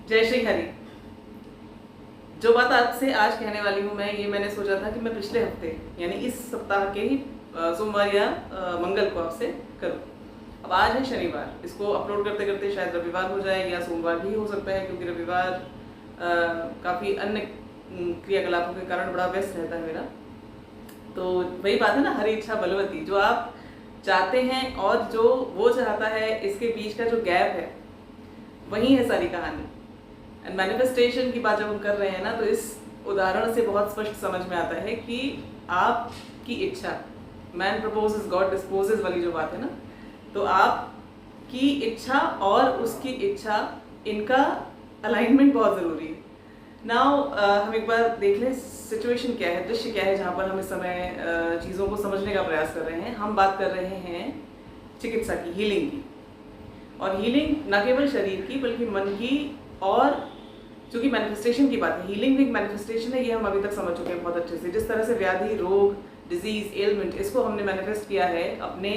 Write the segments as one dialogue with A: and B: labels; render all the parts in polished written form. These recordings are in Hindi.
A: जय श्री हरि। जो बात आपसे आज कहने वाली हूँ मैंने सोचा था कि मैं पिछले हफ्ते यानी इस सप्ताह के ही सोमवार या मंगल को आपसे करूँ। अब आज है शनिवार, इसको अपलोड करते करते शायद रविवार हो जाए या सोमवार भी हो सकता है, क्योंकि रविवार काफ़ी अन्य क्रियाकलापों के कारण बड़ा व्यस्त रहता है मेरा। तो वही बात है ना, हरी इच्छा बलवती। जो आप चाहते हैं और जो वो चाहता है, इसके बीच का जो गैप है वही है सारी कहानी। एंड मैनिफेस्टेशन की बात जब हम कर रहे हैं ना, तो इस उदाहरण से बहुत स्पष्ट समझ में आता है कि आपकी इच्छा, मैन प्रपोजेस गॉड डिस्पोजेस वाली जो बात है ना, तो आपकी इच्छा और उसकी इच्छा, इनका अलाइनमेंट बहुत ज़रूरी है। नाउ हम एक बार देख लें सिचुएशन क्या है, दृश्य क्या है, जहाँ पर हम इस समय चीज़ों को समझने का प्रयास कर रहे हैं। हम बात कर रहे हैं चिकित्सा की, हीलिंग की। और हीलिंग न केवल शरीर की बल्कि मन की, और चूँकि मैनिफेस्टेशन की बात है, हीलिंग भी एक मैनिफेस्टेशन है, ये हम अभी तक समझ चुके हैं बहुत अच्छे से। जिस तरह से व्याधि, रोग, डिजीज, एलमेंट, इसको हमने मैनिफेस्ट किया है अपने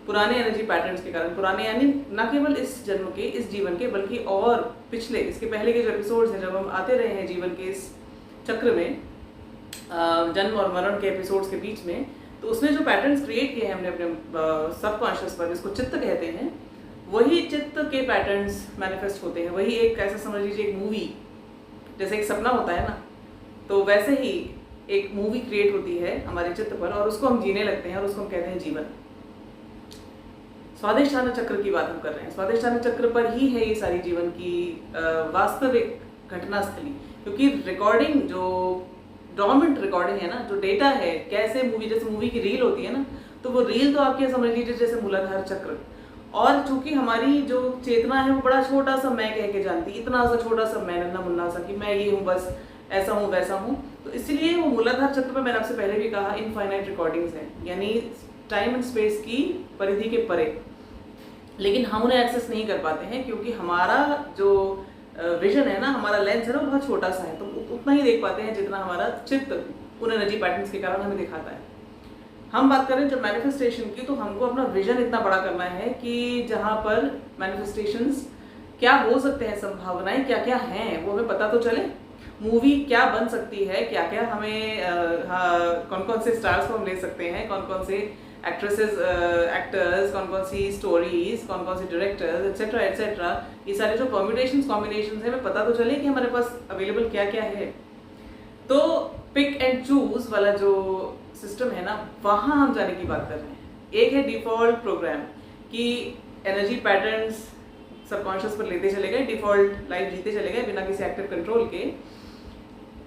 A: पुराने एनर्जी पैटर्न्स के कारण। पुराने यानी न केवल इस जन्म के, इस जीवन के, बल्कि और पिछले, इसके पहले के जो एपिसोड्स हैं, जब हम आते रहे हैं जीवन के इस चक्र में, जन्म और मरण के एपिसोड्स के बीच में, तो उसमें जो पैटर्न्स क्रिएट किए हैं हमने अपने सबकॉन्शियस पर, जिसको चित्त कहते हैं, वही चित्त के पैटर्न्स मैनिफेस्ट होते हैं। वही एक, ऐसा समझ लीजिए, एक मूवी, जैसे एक सपना होता है ना, तो वैसे ही एक मूवी क्रिएट होती है हमारे चित्त पर, और उसको हम जीने लगते हैं, और उसको हम कहते हैं जीवन। स्वादिष्ठान चक्र की बात हम कर रहे हैं। स्वादिष्ठान चक्र पर ही है ये सारी जीवन की वास्तविक घटनास्थली, क्योंकि रिकॉर्डिंग, जो डोमिनेंट रिकॉर्डिंग है ना, जो डेटा है, कैसे मूवी, जैसे मूवी की रील होती है ना, तो वो रील तो आपके समझ लीजिए जैसे मूलाधार चक्र। और चूंकि हमारी जो चेतना है वो बड़ा छोटा सा मैं कह के जानती, इतना सा छोटा सा मैं, नन्ना मुन्ना सा, कि मैं ये हूँ, बस ऐसा हूँ वैसा हूँ, तो इसलिए वो मूलाधार चक्र पर, मैंने आपसे पहले भी कहा, इनफाइनाइट रिकॉर्डिंग्स हैं, यानी टाइम एंड स्पेस की परिधि के परे। लेकिन हम उन्हें एक्सेस नहीं कर पाते हैं, क्योंकि हमारा जो विजन है ना, हमारा लेंस है ना, वो बहुत छोटा सा है, तो उतना ही देख पाते हैं जितना हमारा चित्त उन एनर्जी पैटर्न्स के कारण हमें दिखाता है। हम बात करें जब मैनिफेस्टेशन की, तो हमको अपना विजन इतना बड़ा करना है कि जहाँ पर मैनिफेस्टेशंस क्या हो सकते हैं, संभावनाएं क्या क्या हैं, वो हमें पता तो चले। मूवी क्या बन सकती है, क्या क्या हमें कौन कौन से स्टार्स को हम ले सकते हैं, कौन कौन से एक्ट्रेसेस, एक्टर्स, कौन कौन सी स्टोरीज, कौन कौन से डायरेक्टर्स, एट्सेट्रा एट्सेट्रा, ये सारे जो परम्यूटेशंस, कॉम्बिनेशंस हैं, हमें पता तो चले कि हमारे पास अवेलेबल क्या क्या है। तो पिक एंड चूज वाला जो सिस्टम है ना, वहाँ हम जाने की बात कर रहे हैं। एक है डिफ़ॉल्ट प्रोग्राम, कि एनर्जी पैटर्न्स सबकॉन्शियस पर लेते चले गए, डिफ़ॉल्ट लाइफ जीते चले गए बिना किसी एक्टिव कंट्रोल के।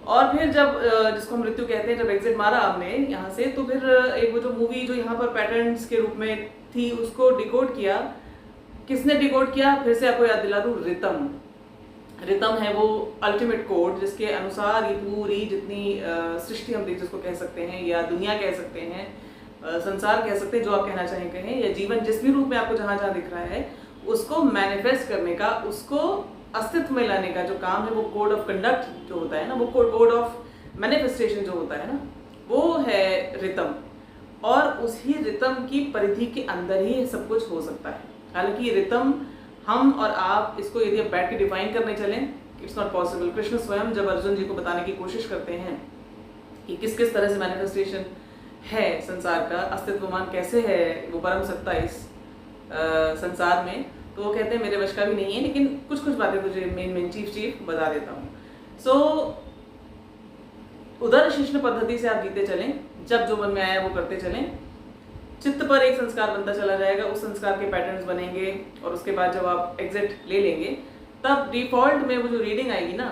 A: और फिर जब, जिसको हम मृत्यु कहते हैं, जब एग्जिट मारा हमने यहाँ से, तो फिर एक वो जो मूवी जो यहाँ पर पैटर्न्स के रूप में थी, उसको डिकोड किया। किसने डिकोड किया, फिर से आपको याद दिला दूँ, रितम। रितम है वो अल्टीमेट कोड, जिसके अनुसार ये पूरी जितनी सृष्टि हम जिसको कह सकते हैं, या दुनिया कह सकते हैं, संसार कह सकते हैं, जो आप कहना चाहें कहें, या जीवन जिस भी रूप में आपको जहाँ जहाँ दिख रहा है, उसको मैनिफेस्ट करने का, उसको अस्तित्व में लाने का जो काम है, वो कोड ऑफ कंडक्ट जो होता है ना, वो कोड ऑफ मैनिफेस्टेशन जो होता है ना, वो है रितम। और उसी रितम की परिधि के अंदर ही सब कुछ हो सकता है। हालांकि रितम, हम और आप इसको यदि आप बैठ के डिफाइन करने चलें, इट्स नॉट पॉसिबल। कृष्ण स्वयं जब अर्जुन जी को बताने की कोशिश करते हैं कि किस किस तरह से मैनिफेस्टेशन है संसार का, अस्तित्वमान कैसे है वो परम सत्ता इस संसार में, तो वो कहते हैं मेरे वश का भी नहीं है, लेकिन कुछ कुछ बातें तुझे मेन चीफ बता देता हूँ। सो उदर शिष्ण पद्धति से आप जीते चलें, जब जो मन में आया वो करते चलें। चित्त पर एक संस्कार बनता चला जाएगा, उस संस्कार के पैटर्न्स बनेंगे, और उसके बाद जब आप एग्जिट ले लेंगे, तब डिफॉल्ट में वो जो रीडिंग आएगी ना,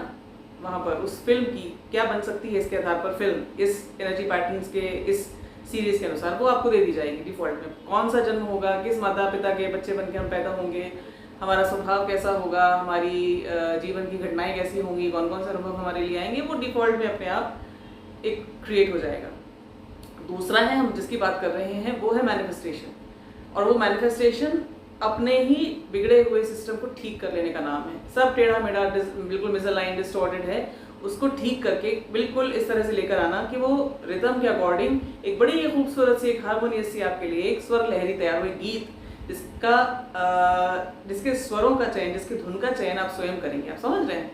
A: वहाँ पर उस फिल्म की क्या बन सकती है, इसके आधार पर फिल्म इस एनर्जी पैटर्न्स के, इस सीरीज के अनुसार वो आपको दे दी जाएगी डिफॉल्ट में। कौन सा जन्म होगा, किस माता पिता के बच्चे बन के हम पैदा होंगे, हमारा स्वभाव कैसा होगा, हमारी जीवन की घटनाएं कैसी होंगी, कौन कौन से अनुभव हमारे लिए आएंगे, वो डिफॉल्ट में अपने आप एक क्रिएट हो जाएगा। दूसरा है, हम जिसकी बात कर रहे हैं, वो है मैनिफेस्टेशन। और वो मैनिफेस्टेशन अपने ही बिगड़े हुए सिस्टम को ठीक कर लेने का नाम है। सब टेढ़ा मेढ़ा, बिल्कुल मिसअलाइन, डिस्टॉर्टेड है, उसको ठीक करके बिल्कुल इस तरह से लेकर आना कि वो रिदम के अकॉर्डिंग एक बड़ी ही खूबसूरत सी, एक हारमोनियस सी आपके लिए एक स्वर लहरी तैयार हुई, गीत जिसके स्वरों का चयन, जिसकी धुन का चयन आप स्वयं करेंगे। आप समझ रहे हैं?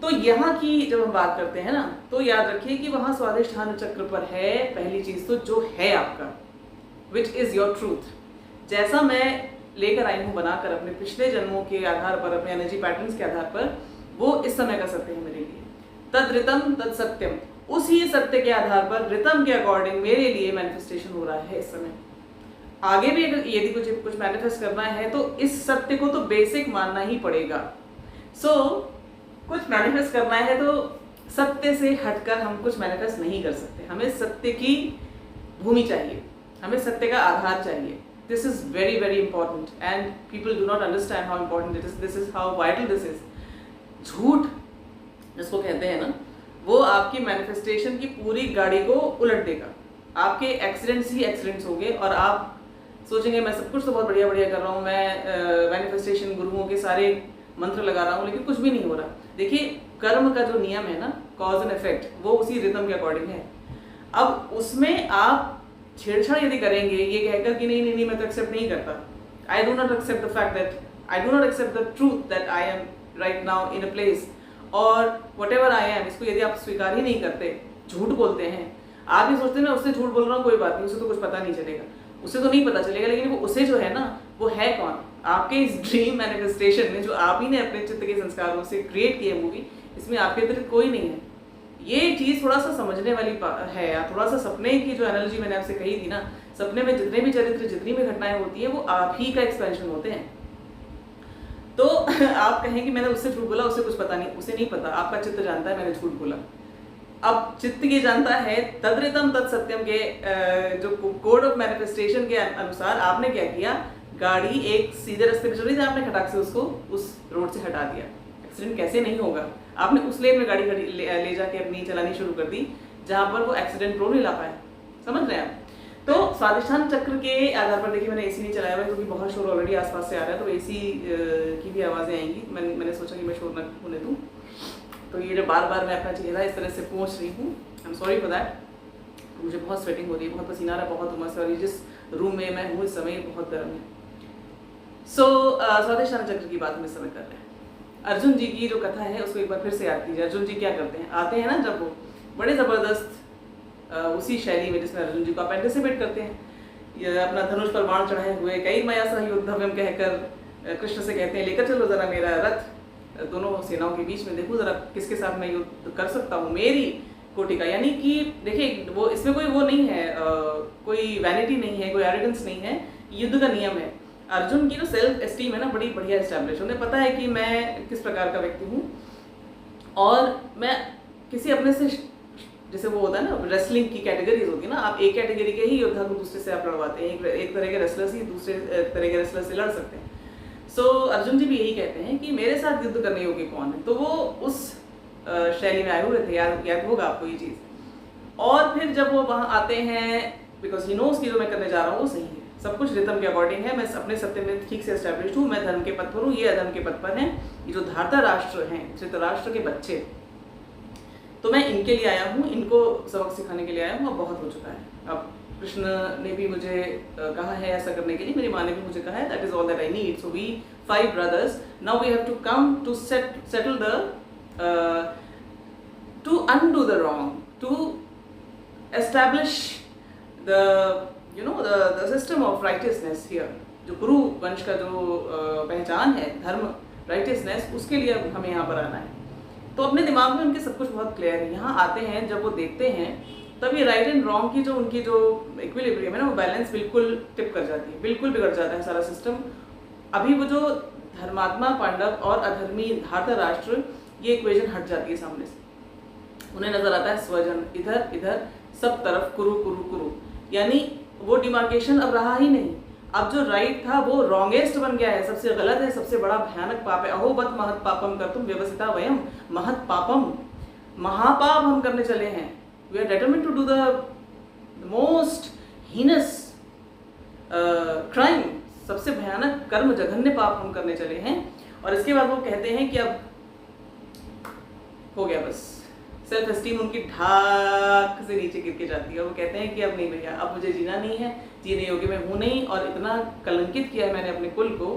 A: तो यहाँ की जब हम बात करते हैं ना, तो याद रखिए कि वहाँ स्वादिष्ठान चक्र पर है पहली चीज तो जो है आपका, विच इज योर ट्रूथ। जैसा मैं लेकर आई हूँ बनाकर अपने पिछले जन्मों के आधार पर, अपने एनर्जी पैटर्न्स के आधार पर, वो इस समय का सत्य है मेरे लिए। तद ऋतम तद सत्यम, उसी सत्य के आधार पर ऋतम के अकॉर्डिंग मेरे लिए मैनिफेस्टेशन हो रहा है इस समय। आगे भी अगर यदि कुछ मैनिफेस्ट करना है तो इस सत्य को तो बेसिक मानना ही पड़ेगा। कुछ मैनिफेस्ट करना है तो सत्य से हटकर हम कुछ मैनिफेस्ट नहीं कर सकते। हमें सत्य की भूमि चाहिए, हमें सत्य का आधार चाहिए। This is very very important and people do not understand how important it is. This is how vital this is. झूठ जिसको कहते हैं ना, वो आपकी मैनिफेस्टेशन की पूरी गाड़ी को उलट देगा। आपके एक्सीडेंट्स ही एक्सीडेंट्स होंगे और आप सोचेंगे मैं सब कुछ तो बहुत बढ़िया बढ़िया कर रहा हूँ, मैं मैनिफेस्टेशन गुरुओं के सारे मंत्र लगा रहा हूँ, लेकिन कुछ भी नहीं हो रहा। देखिए, कर्म का जो नियम है ना, कॉज एंड इफेक्ट, वो उसी रिदम के अकॉर्डिंग है। अब उसमें आप छेड़छाड़ यदि करेंगे ये कहकर कि नहीं नहीं नहीं मैं तो एक्सेप्ट नहीं करता, I do not accept the fact that, I do not accept the truth that I am right now in a place, और वट एवर आई एम, इसको यदि आप स्वीकार ही नहीं करते, झूठ बोलते हैं, आप ये सोचते हैं मैं उससे झूठ बोल रहा हूँ, कोई बात नहीं, उसे तो कुछ पता नहीं चलेगा, उसे तो नहीं पता चलेगा, लेकिन वो उसे जो है ना, वो है कौन? आपके इस ड्रीम मैनिफेस्टेशन में जो आप ही ने अपने चित्त के संस्कारों से क्रिएट की है मूवी, इसमें आपके अतिरिक्त कोई नहीं है। ये चीज़ थोड़ा सा समझने वाली है। थोड़ा सा सपने की जो एनालॉजी मैंने आपसे कही थी ना, सपने में जितने भी चरित्र, जितनी भी घटनाएं होती हैं, वो आप ही का एक्सपेंशन होते हैं। तो आप कहें कि मैंने उससे झूठ बोला, उसे कुछ पता नहीं, उसे नहीं पता, आपका चित्त जानता है मैंने झूठ बोला। अब चित्त ये जानता है तद्रितम तत् सत्यम के जो कोड ऑफ मैनिफेस्टेशन के अनुसार आपने क्या किया, गाड़ी एक सीधे रास्ते पे चल रही थी, आपने खटाक से उसको उस रोड से हटा दिया। एक्सीडेंट कैसे नहीं होगा? आपने उस लेन में गाड़ी ले जाके अपनी चलानी शुरू कर दी जहां पर वो एक्सीडेंट प्रोन नहीं ला पाए। समझ रहे हैं आप? तो स्वादिष्ठान चक्र के आधार पर देखिए, मैंने एसी नहीं चलाया हुआ क्योंकि बहुत शोर ऑलरेडी आसपास से आ रहा है, तो एसी की भी आवाज़ें आएंगी। मैंने सोचा कि मैं शोर न होने दूँ, तो ये जो बार बार मैं अपना चेहरा इस तरह से पहुँच रही हूँ, I am sorry for that. मुझे बहुत स्वेटिंग हो रही है, बहुत पसीना आ रहा है, बहुत उमस है, और ये जिस रूम में मैं हूँ इस समय बहुत गर्म है। स्वादिष्ठान चक्र की बात हम इस समय कर रहे हैं। अर्जुन जी की जो कथा है उसको एक बार फिर से याद कीजिए। अर्जुन जी क्या करते हैं, आते हैं ना जब वो बड़े ज़बरदस्त उसी शैली में जिसमें अर्जुन जी को आप एंटिसिपेट करते हैं, ये अपना धनुष पर बाण चढ़ाए हुए, कई माया सह युद्धव्यम कहकर कृष्ण से कहते हैं लेकर चलो जरा मेरा रथ दोनों सेनाओं के बीच में, देखूँ जरा किसके साथ मैं युद्ध कर सकता हूँ, मेरी कोटि का। यानी कि देखिए, वो इसमें कोई वो नहीं है, कोई वैनिटी नहीं है, कोई एरोगेंस नहीं है, युद्ध का नियम है। अर्जुन की जो सेल्फ एस्टीम है ना, बड़ी बढ़िया एस्टैब्लिश, उन्हें पता है कि मैं किस प्रकार का व्यक्ति हूँ, और मैं किसी अपने से, जैसे वो होता है ना रेसलिंग की कैटेगरीज होती है ना, आप एक कैटेगरी के ही योद्धा को दूसरे से आप लड़वाते हैं, एक तरह के रेसलर्स ही दूसरे तरह के रेसलर से लड़ सकते हैं। अर्जुन जी भी यही कहते हैं कि मेरे साथ युद्ध करने योग्य कौन है, तो वो उस शैली में आए हुए थे, याद होगा आपको ये चीज़। और फिर जब वो वहाँ आते हैं, बिकॉज ही नोस कि जो मैं करने जा रहा हूँ वो सही है, सब कुछ रिदम के अकॉर्डिंग है, मैं अपने सत्य में ठीक से एस्टैब्लिश हूँ, मैं धर्म के पथ पर हूँ, ये अधर्म के पथ पर हैं, ये जो धृतराष्ट्र हैं, धृतराष्ट्र के बच्चे, तो मैं इनके लिए आया हूँ, इनको सबक सिखाने के लिए आया हूँ। अब बहुत हो चुका है। अब कृष्ण ने भी मुझे कहा है ऐसा करने के लिए, मेरी माँ ने भी मुझे कहा है, that is all that I need. So we 5 brothers, now we have to come to settle the to undo the wrong, to establish the the system of righteousness here। जो गुरु वंश का जो पहचान है, धर्म, राइटियसनेस, उसके लिए हमें यहाँ पर आना है। तो अपने दिमाग में उनके सब कुछ बहुत क्लियर है। यहाँ आते हैं, जब वो देखते हैं, तब ये राइट एंड रॉन्ग की जो उनकी जो इक्विलिब्रियम है ना, वो बैलेंस बिल्कुल टिप कर जाती है, बिल्कुल बिगड़ जाता है सारा सिस्टम। अभी वो जो धर्मात्मा पांडव और अधर्मी धृतराष्ट्र, ये इक्वेशन हट जाती है सामने से। उन्हें नजर आता है स्वजन, इधर इधर सब तरफ कुरु कुरु कुरु, यानी वो डिमार्केशन अब रहा ही नहीं। अब जो राइट था वो रॉन्गेस्ट बन गया है, सबसे गलत है, सबसे बड़ा भयानक पाप है। अहोबत महत पापम कर्तुम व्यवसिता वयम, महत पापम, महापाप हम करने चले हैं। We are determined to do the most heinous crime, सबसे भयानक कर्म, जघन्य पाप हम करने चले हैं। और इसके बाद वो कहते हैं कि अब हो गया, बस सेल्फ एस्टीम उनकी ढाक से नीचे गिर के जाती है और वो कहते हैं कि अब नहीं भैया, अब मुझे जीना नहीं है, जीने योग्य मैं हूँ नहीं, और इतना कलंकित किया है मैंने अपने कुल को,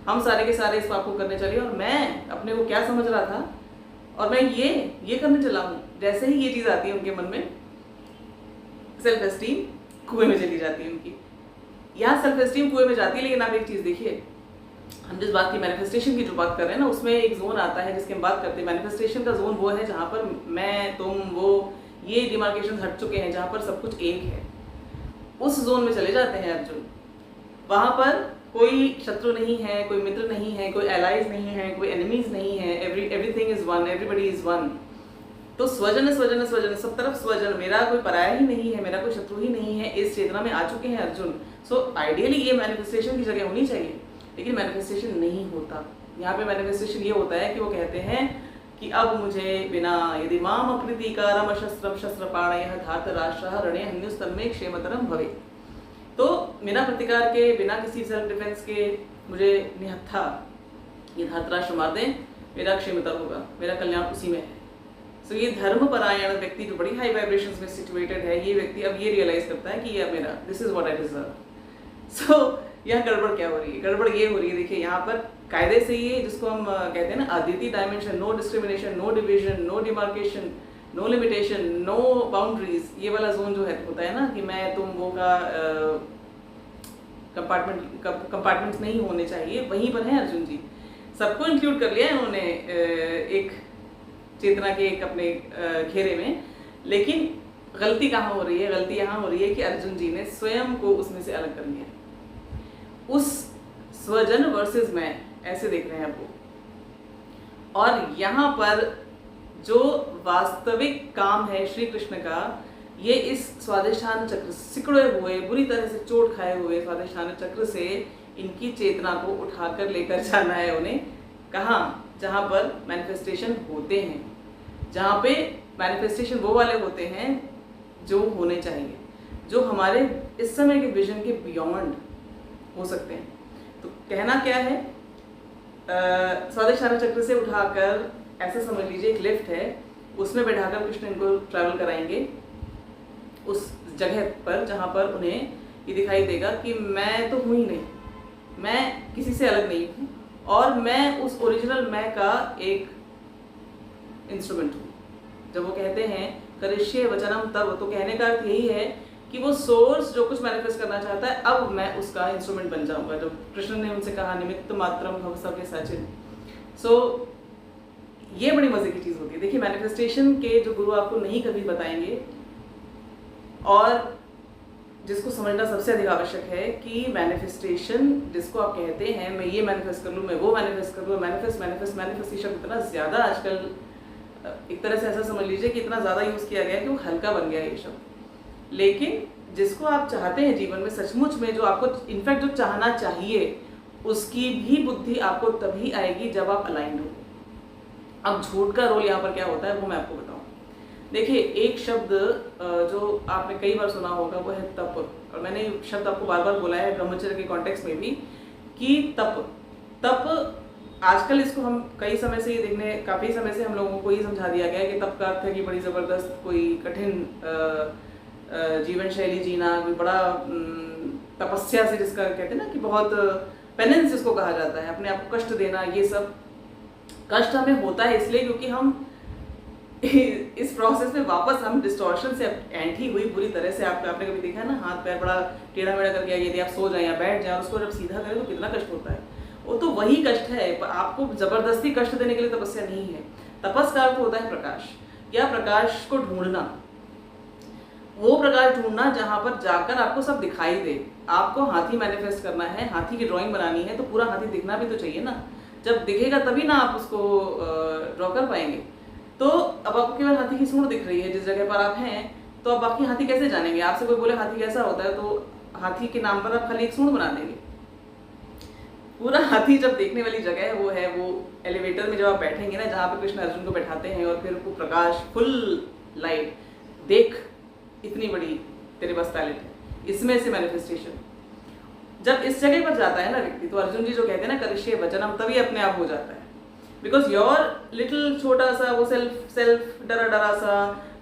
A: हम सारे के सारे इस पाप को करने चले और मैं अपने को क्या समझ रहा था और मैं ये करने चला हूँ। जैसे ही ये चीज़ आती है उनके मन में, सेल्फ एस्टीम कुएं में चली जाती है उनकी। यहाँ सेल्फ एस्टीम कुएं में जाती है, लेकिन आप एक चीज़ देखिए, हम जिस बात की मैनिफेस्टेशन की जो बात कर रहे हैं ना, उसमें एक जोन आता है जिसकी हम बात करते हैं। मैनिफेस्टेशन का जोन वो है जहाँ पर मैं, तुम, वो, ये डिमार्केशन हट चुके हैं, जहाँ पर सब कुछ एक है। उस जोन में चले जाते हैं अर्जुन। वहाँ पर कोई शत्रु नहीं है, कोई मित्र नहीं है, कोई एलाइज नहीं है, कोई एनिमीज नहीं है, everything is one, everybody is one. तो स्वजन स्वजन स्वजन, सब तरफ स्वजन, मेरा कोई पराया ही नहीं है, मेरा कोई शत्रु ही नहीं है, इस चेतना में आ चुके हैं अर्जुन। सो आइडियली ये मैनिफेस्टेशन की जगह होनी चाहिए, लेकिन मैनिफेस्टेशन नहीं होता। यहाँ पे मैनिफेस्टेशन ये होता है कि वो कहते हैं कि अब मुझे बिना यदि माम अकृतिकारम शस्त्रम शस्त्रपाणयः धार्तराष्ट्रः रणे हन्युस्तन्मे क्षेमतरम भवे। तो बिना प्रतिकार के, बिना किसी सेल्फ डिफेंस के मुझे निहत्था ये धार्तराष्ट्र मार दें, मेरा क्षेमतर होगा, मेरा कल्याण उसी में है। सो ये धर्मपरायण व्यक्ति जो बड़ी हाई वाइब्रेशंस में सिचुएटेड है, ये व्यक्ति अब ये रियलाइज करता है कि ये मेरा, this is what I deserve. So यहाँ गड़बड़ क्या हो रही है? गड़बड़ ये हो रही है, देखिए यहाँ पर कायदे से ये जिसको हम कहते हैं ना अद्वितीय dimension, no discrimination, no division, no demarcation, no limitation, no boundaries, ये वाला जोन जो है होता है ना कि मैं तुम वो का कंपार्टमेंट्स नहीं होने चाहिए, वहीं पर है अर्जुन जी। सबको इंक्लूड कर लिया है उन्होंने एक चेतना के एक अपने घेरे में, लेकिन गलती कहाँ हो रही है? गलती यहाँ हो रही है कि अर्जुन जी ने स्वयं को उसमें से अलग कर लिया। उस स्वजन वर्सेस मैं, ऐसे देख रहे हैं आपको। और यहाँ पर जो वास्तविक काम है श्री कृष्ण का, ये इस स्वाधिष्ठान चक्र, सिकुड़े हुए, बुरी तरह से चोट खाए हुए स्वाधिष्ठान चक्र से इनकी चेतना को उठाकर लेकर जाना है उन्हें। कहाँ? जहाँ पर मैनिफेस्टेशन होते हैं, जहाँ पे मैनिफेस्टेशन वो वाले होते हैं जो होने चाहिए, जो हमारे इस समय के विजन के बियॉन्ड हो सकते हैं। तो कहना क्या है, स्वाधिष्ठान चक्र से उठाकर ऐसा समझ लीजिए एक लिफ्ट है, उसमें बैठाकर कृष्ण इनको ट्रैवल कराएंगे उस जगह पर जहाँ पर उन्हें ये दिखाई देगा कि मैं तो हूँ ही नहीं, मैं किसी से अलग नहीं हूँ, और मैं उस ओरिजिनल मैं का एक इंस्ट्रूमेंट हूँ। जब वो कहते हैं करिष्ये वचनम तब, तो कहने का अर्थ यही है कि वो सोर्स जो कुछ मैनिफेस्ट करना चाहता है, अब मैं उसका इंस्ट्रूमेंट बन जाऊंगा। जब कृष्ण ने उनसे कहा निमित्त मात्रम भव सके सचिन। सो ये बड़ी मजे की चीज़ होती है। देखिए मैनिफेस्टेशन के जो गुरु आपको नहीं कभी बताएंगे, और जिसको समझना सबसे अधिक आवश्यक है कि मैनिफेस्टेशन जिसको आप कहते हैं मैं ये मैनिफेस्ट कर लूँ, मैं वो मैनिफेस्ट कर लूँ, मैनिफेस्ट मैनिफेस्ट मैनिफेस्ट, ये शब्द इतना ज़्यादा आजकल एक तरह से ऐसा समझ लीजिए कि इतना ज़्यादा यूज़ किया गया है कि वो हल्का बन गया है ये शब्द। लेकिन जिसको आप चाहते हैं जीवन में सचमुच में, जो आपको इनफैक्ट जो चाहना चाहिए, उसकी भी बुद्धि आपको तभी आएगी जब आप अलाइंड हो। अब झूठ का रोल यहाँ पर क्या होता है वो मैं आपको बताऊँ। देखिए एक शब्द जो आपने कई बार सुना होगा वो है तप, और मैंने शब्द आपको बार बार बोला है ब्रह्मचर्य के कॉन्टेक्स्ट में भी कि तप आजकल इसको हम कई समय से ये देखने, काफ़ी समय से हम लोगों को ये समझा दिया गया है कि तप का अर्थ है कि बड़ी ज़बरदस्त कोई कठिन जीवन शैली जीना, कोई बड़ा तपस्या से, जिसका कहते हैं ना कि बहुत पेनेंस जिसको कहा जाता है, अपने आप को कष्ट देना। ये सब कष्ट हमें होता है इसलिए क्योंकि हम इस प्रोसेस में वापस हम डिस्टॉर्शन से एंटी हुई बुरी तरह से। आपने कभी देखा है ना, हाथ पैर बड़ा टेढ़ा मेढ़ा करके यदि आप सो जाएं या बैठ जाएं और उसको जब सीधा करें तो कितना कष्ट होता है। वो तो वही कष्ट है, आपको जबरदस्ती कष्ट देने के लिए तपस्या नहीं है। तपस का अर्थ होता है प्रकाश, या प्रकाश को ढूंढना, वो प्रकाश ढूंढना जहाँ पर जाकर आपको सब दिखाई दे। आपको हाथी मैनिफेस्ट करना है, हाथी की ड्राइंग बनानी है, तो पूरा हाथी दिखना भी तो चाहिए ना। जब दिखेगा तभी ना आप उसको ड्रॉ कर पाएंगे। तो अब आपको केवल हाथी की सूंड दिख रही है जिस जगह पर आप हैं, तो अब बाकी हाथी कैसे जानेंगे? आपसे कोई बोले हाथी कैसा होता है, तो हाथी के नाम पर आप खाली एक सूंड बना देंगे। पूरा हाथी जब देखने वाली जगह है वो एलिवेटर में जब आप बैठेंगे ना, जहाँ पे कृष्ण अर्जुन को बैठाते हैं, और फिर वो प्रकाश, फुल लाइट, देख इतनी बड़ी तेरे पास टैलेंट है, इसमें से मैनिफेस्टेशन जब इस जगह पर जाता है ना व्यक्ति, तो अर्जुन जी जो कहते हैं ना करिष्ये वचनम, तभी अपने आप हो जाता है। बिकॉज योर लिटिल छोटा सा वो सेल्फ डरा डरा सा,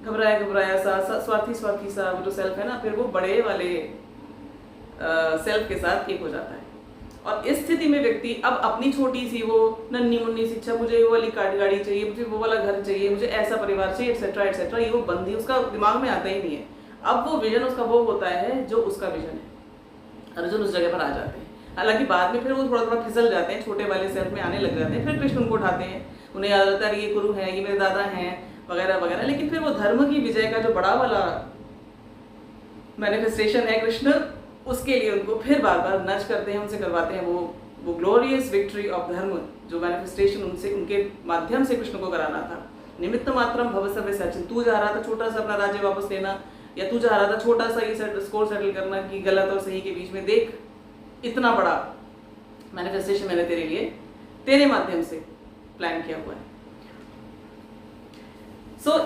A: घबराया घबराया सा, स्वार्थी स्वार्थी सा वो जो सेल्फ है ना, फिर वो बड़े वाले सेल्फ के साथ एक हो जाता है। और इस स्थिति में व्यक्ति अब अपनी छोटी सी वो नन्ही मुन्नी सी इच्छा, मुझे वो वाली गाड़ी चाहिए, मुझे वो वाला घर चाहिए, मुझे ऐसा परिवार चाहिए, एक्सेट्रा एक्सेट्रा, ये वो बंदी उसका दिमाग में आता ही नहीं है। अब वो विजन उसका वो होता है जो उसका विजन है। अर्जुन उस जगह पर आ जाते हैं। हालांकि बाद में फिर वो थोड़ा थोड़ा फिसल जाते हैं, छोटे वाले सेल्फ में आने लग जाते हैं, फिर कृष्ण उनको उठाते हैं, उन्हें याद आता है ये गुरु हैं, ये मेरे दादा हैं वगैरह वगैरह। लेकिन फिर वो धर्म की विजय का जो बड़ा वाला मैनिफेस्टेशन है कृष्ण, उसके लिए उनको फिर बार बार नच करते हैं, उनसे करवाते हैं वो ग्लोरियस विक्ट्री ऑफ धर्म, जो मैनिफेस्टेशन उनसे उनके माध्यम से कृष्ण को कराना था। निमित्त मात्रम भव सर्वे सचिन, तू जा रहा था छोटा सा अपना राज्य वापस लेना, या तू जा रहा था छोटा सा ये स्कोर सेटल करना कि गलत और सही के बीच में, देख इतना बड़ा मैनिफेस्टेशन मैंने तेरे लिए तेरे माध्यम से प्लान किया हुआ है।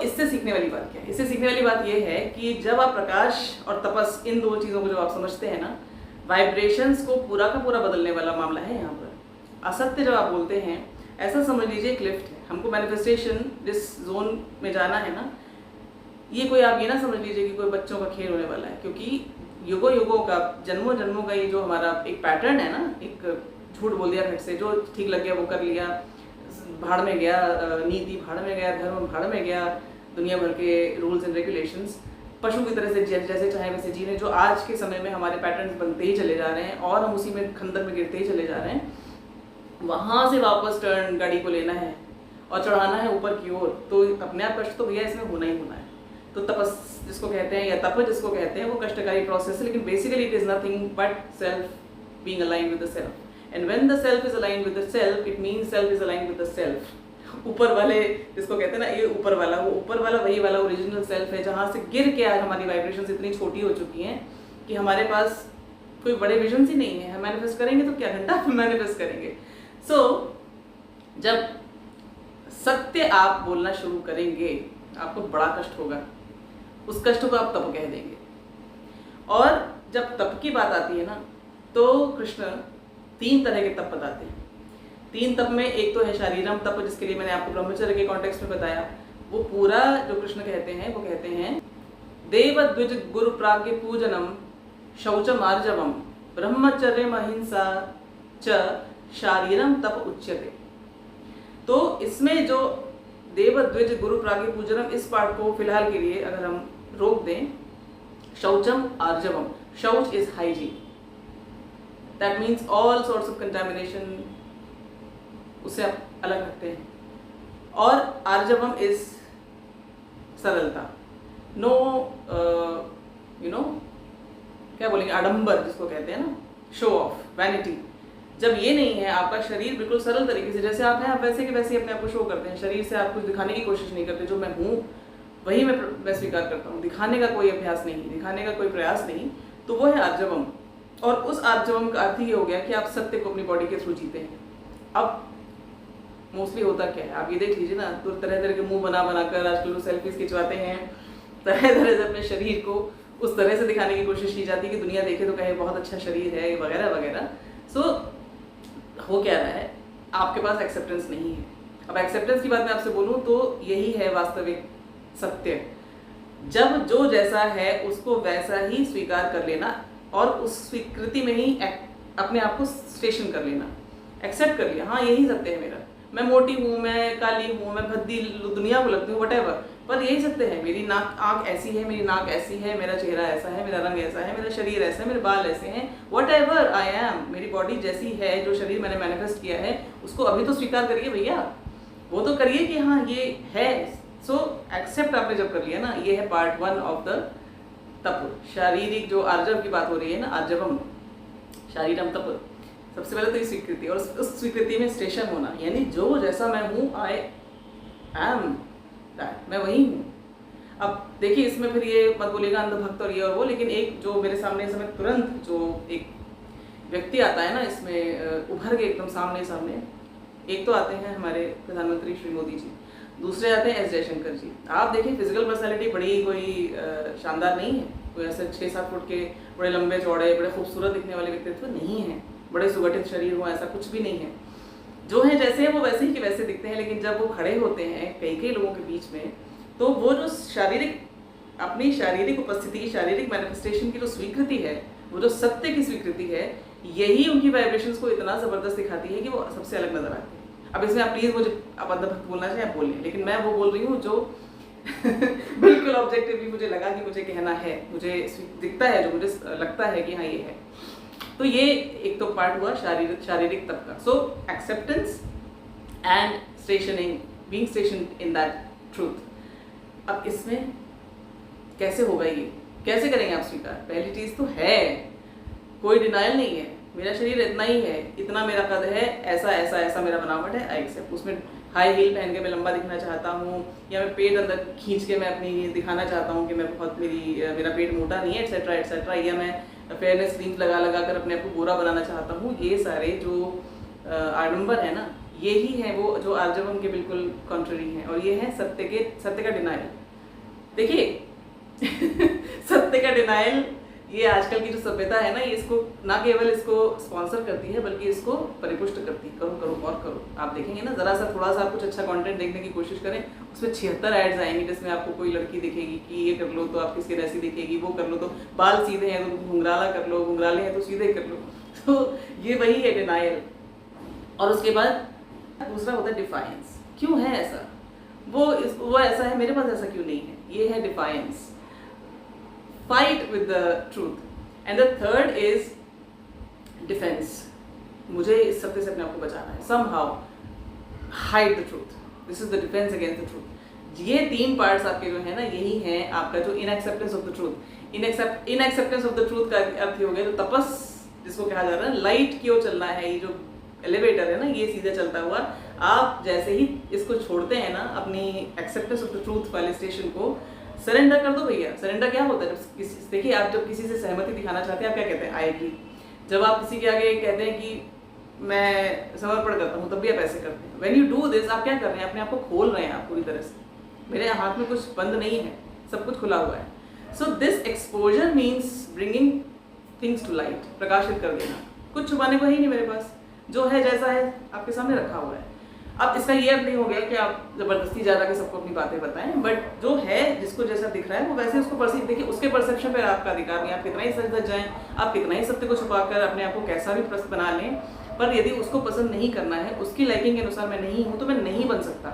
A: इससे सीखने वाली बात क्या है? इससे सीखने वाली बात यह है कि जब आप प्रकाश और तपस, इन दो चीज़ों को जब आप समझते हैं ना, वाइब्रेशंस को पूरा का पूरा बदलने वाला मामला है यहाँ पर। असत्य जब आप बोलते हैं, ऐसा समझ लीजिए एक लिफ्ट है, हमको मैनिफेस्टेशन जिस जोन में जाना है ना, ये कोई आप ये ना समझ लीजिए कि कोई बच्चों का खेल होने वाला है, क्योंकि युगों युगों का, जन्मों जन्मों का ये जो हमारा एक पैटर्न है ना, एक झूठ बोल दिया फट से, जो ठीक लग गया वो कर लिया, भाड़ में गया, नीति भाड़ में गया, धर्म भाड़ में गया, दुनिया भर के रूल्स एंड रेगुलेशंस, पशु की तरह से जैसे चाहे वैसे जी रहे, जो आज के समय में हमारे पैटर्न्स बनते ही चले जा रहे हैं और हम उसी में खंदक में गिरते ही चले जा रहे हैं। वहाँ से वापस टर्न गाड़ी को लेना है और चढ़ाना है ऊपर की ओर, तो अपने आप कष्ट तो भैया इसमें होना ही होना है। तो तपस जिसको कहते हैं या तप जिसको कहते हैं, वो कष्टकारी प्रोसेस है, लेकिन basically it is nothing but self being aligned with the self. And when the self is aligned with the self, it means self is aligned with the self. ऊपर वाले जिसको कहते हैं ना, ये ऊपर वाला, वो ऊपर वाला वही वाला ओरिजिनल सेल्फ है, जहाँ से गिर के आज हमारी वाइब्रेशंस इतनी छोटी हो चुकी हैं कि हमारे पास कोई बड़े विजन्स ही नहीं है। हम मैनिफेस्ट करेंगे तो क्या घंटा मैनिफेस्ट करेंगे। जब सत्य आप बोलना शुरू करेंगे, आपको बड़ा कष्ट होगा, उस कष्ट को आप तप कह देंगे। और जब तप की बात आती है ना, तो कृष्ण 3 तरह के तप बताते हैं। 3 तप में एक तो है शारीरम तप, जिसके लिए मैंने आपको ब्रह्मचर्य के कॉन्टेक्स्ट में बताया। वो पूरा जो कृष्ण कहते हैं, वो कहते हैं देव द्विज गुरु प्राज्ञ पूजनम शौचम आर्जवम ब्रह्मचर्य अहिंसा च शारीरम तप उच्यते। तो इसमें जो देव द्विज गुरु प्राज्ञ पूजनम, इस पार्ट को फिलहाल के लिए अगर हम रोक दें, शौचम आर्जवम, शौच is hygiene, that means all sorts of contamination, उससे आप अलग रखते हैं। और आर्जवम इज सरलता, नो क्या बोलेंगे, आडंबर जिसको कहते हैं ना, शो ऑफ, वैनिटी। जब ये नहीं है, आपका शरीर बिल्कुल सरल तरीके से जैसे आप हैं, आप वैसे के वैसे अपने आप को शो करते हैं, शरीर से आप कुछ दिखाने की कोशिश नहीं करते, जो मैं हूँ वही मैं स्वीकार करता हूँ, दिखाने का कोई अभ्यास नहीं, दिखाने का कोई प्रयास नहीं, तो वो है आर्जवम। और उस आर्जवम का अर्थ ये हो गया कि आप सत्य को अपनी बॉडी के थ्रू जीते हैं। अब मोस्टली होता क्या है, आप ये देख लीजिए ना, तो तरह तरह के मुंह बनाकर आजकल लोग सेल्फीज खिंचवाते हैं, तरह तरह से अपने शरीर को उस तरह से दिखाने की कोशिश की जाती है कि दुनिया देखे तो कहे बहुत अच्छा शरीर है वगैरह वगैरह। हो क्या रहा है, आपके पास एक्सेप्टेंस नहीं है। अब एक्सेप्टेंस की बात मैं आपसे बोलूँ तो यही है वास्तविक सत्य। जब जो जैसा है उसको वैसा ही स्वीकार कर लेना और उस स्वीकृति में ही अपने आप को स्टेशन कर लेना, एक्सेप्ट कर लिया, हाँ यही सत्य है मेरा, मैं मोटी हूँ, मैं काली हूँ, मैं भद्दी दुनिया को लगती हूँ, वटेवर, पर यही सत्य है, मेरी आँख ऐसी है, मेरी नाक ऐसी है, मेरा चेहरा ऐसा है, मेरा रंग ऐसा है, मेरा शरीर ऐसा है, मेरे बाल ऐसे हैं, वटेवर आई एम, मेरी बॉडी जैसी है, जो शरीर मैंने मैनिफेस्ट किया है उसको अभी तो स्वीकार करिए भैया, वो तो करिए कि हाँ ये है। एक्सेप्ट आपने जब कर लिया ना, ये है पार्ट 1 ऑफ द तप। शारीरिक जो आर्जव की बात हो रही है ना, आर्जवम शारीरम तप, सबसे पहले तो ये स्वीकृति, और उस स्वीकृति में स्टेशन होना, यानी जो जैसा मैं हूँ, आई एम दैट, मैं वही हूँ। अब देखिए इसमें फिर ये मत बोलिएगा अंधभक्त और ये और वो, लेकिन एक जो मेरे सामने इस समय तुरंत जो एक व्यक्ति आता है ना इसमें उभर के एकदम सामने, एक तो आते हैं हमारे प्रधानमंत्री श्री मोदी जी, दूसरे आते हैं एस जयशंकर जी। आप देखिए फिजिकल पर्सनैलिटी बड़ी कोई शानदार नहीं है, कोई ऐसे 6-7 फुट के बड़े लंबे चौड़े बड़े खूबसूरत दिखने वाले व्यक्तित्व नहीं है, बड़े सुगठित शरीर हो, ऐसा कुछ भी नहीं है। जो है जैसे हैं वो वैसे ही के वैसे दिखते हैं, लेकिन जब वो खड़े होते हैं कई कई लोगों के बीच में, तो वो जो शारीरिक, अपनी शारीरिक उपस्थिति, शारीरिक मैनिफेस्टेशन की जो स्वीकृति है, वो जो सत्य की स्वीकृति है, यही उनकी वाइब्रेशंस को इतना ज़बरदस्त दिखाती है कि वो सबसे अलग नजर आती है। अब इसमें आप प्लीज़ मुझे आप अंधभक्त बोलना चाहें आप बोल लें, लेकिन मैं वो बोल रही हूँ जो बिल्कुल ऑब्जेक्टिवली मुझे लगा कि मुझे कहना है, मुझे दिखता है, जो मुझे लगता है कि हाँ ये है। तो ये एक तो पार्ट हुआ शारीरिक तब का। So acceptance and stationing, being station in that truth. अब इसमें कैसे होगा ये, कैसे करेंगे आप स्वीकार? पहली चीज़ तो है, कोई डिनाइल नहीं है, मेरा शरीर इतना ही है, इतना मेरा कद है, ऐसा ऐसा ऐसा मेरा बनावट है, आई एक्सेप्ट। उसमें हाई हील पहन के मैं लंबा दिखना चाहता हूँ, या मैं पेट अंदर खींच के मैं अपनी दिखाना चाहता हूँ कि मैं बहुत मेरा पेट मोटा नहीं है, एटसेट्रा एटसेट्रा, या मैं फेयरनेस क्रीम लगा कर अपने आप को गोरा बनाना चाहता हूँ। ये सारे जो आडंबर है ना, यही है वो जो आर्जवम के बिल्कुल कॉन्ट्ररी हैं, और ये है सत्य का डिनाइल। देखिए सत्य का डिनाइल, ये आजकल की जो सभ्यता है ना, ये इसको ना केवल इसको स्पॉन्सर करती है बल्कि इसको परिपुष्ट करती है। करो करो और करो। आप देखेंगे ना, जरा सा थोड़ा सा आप कुछ अच्छा कंटेंट देखने की कोशिश करें, उसमें 76 एड्स आएंगे जिसमें आपको कोई लड़की दिखेगी कि ये कर लो तो आपकी स्किन ऐसी दिखेगी, वो कर लो तो बाल सीधे हैं तो घुंघराला कर लो, घुंघराले हैं तो सीधे कर लो। तो ये वही है डिनाइल। और उसके बाद दूसरा होता है डिफाइंस। क्यों है ऐसा? वो ऐसा है, मेरे पास ऐसा क्यों नहीं है? ये है defines, fight with the truth. And the third is defense. मुझे इस सत्य से अपने आप को बचाना है, somehow hide the truth. This is the defense against the truth. ये तीन पार्ट्स आपके जो है ना, यही हैं आपका जो inacceptance of the truth. Inacceptance of the truth का अर्थ हो गया जो तपस, जिसको कहा जा रहा है, लाइट की ओर चलना है। ये जो एलिवेटर है ना, ये सीधे चलता हुआ, आप जैसे ही इसको छोड़ते हैं ना, अपनी एक्सेप्टेंस ऑफ द ट्रूथ वाले स्टेशन को, सरेंडर कर दो भैया। सरेंडर क्या होता है? जब देखिए, आप जब किसी से सहमति दिखाना चाहते हैं, आप क्या कहते हैं? I agree. जब आप किसी के आगे कहते हैं कि मैं समर्पण करता हूँ, तब भी आप ऐसे करते हैं। व्हेन यू डू दिस, आप क्या कर रहे हैं? अपने आप को खोल रहे हैं आप पूरी तरह से। मेरे हाथ में कुछ बंद नहीं है, सब कुछ खुला हुआ है। So this exposure means bringing things to light, प्रकाशित कर देना। कुछ छुपाने को ही नहीं मेरे पास, जो है जैसा है आपके सामने रखा हुआ है। अब इसका ये अर्थ नहीं हो गया कि आप जबरदस्ती ज़्यादा के सबको अपनी बातें बताएं, बट जो है, जिसको जैसा दिख रहा है वो वैसे उसको परसीव। देखिए, उसके परसेप्शन पर आपका अधिकार नहीं। आप कितना ही सच जाएं, आप कितना ही सत्य को छुपाकर अपने आप को कैसा भी प्रस्त बना लें, पर यदि उसको पसंद नहीं करना है, उसकी लाइकिंग के अनुसार मैं नहीं हूँ, तो मैं नहीं बन सकता।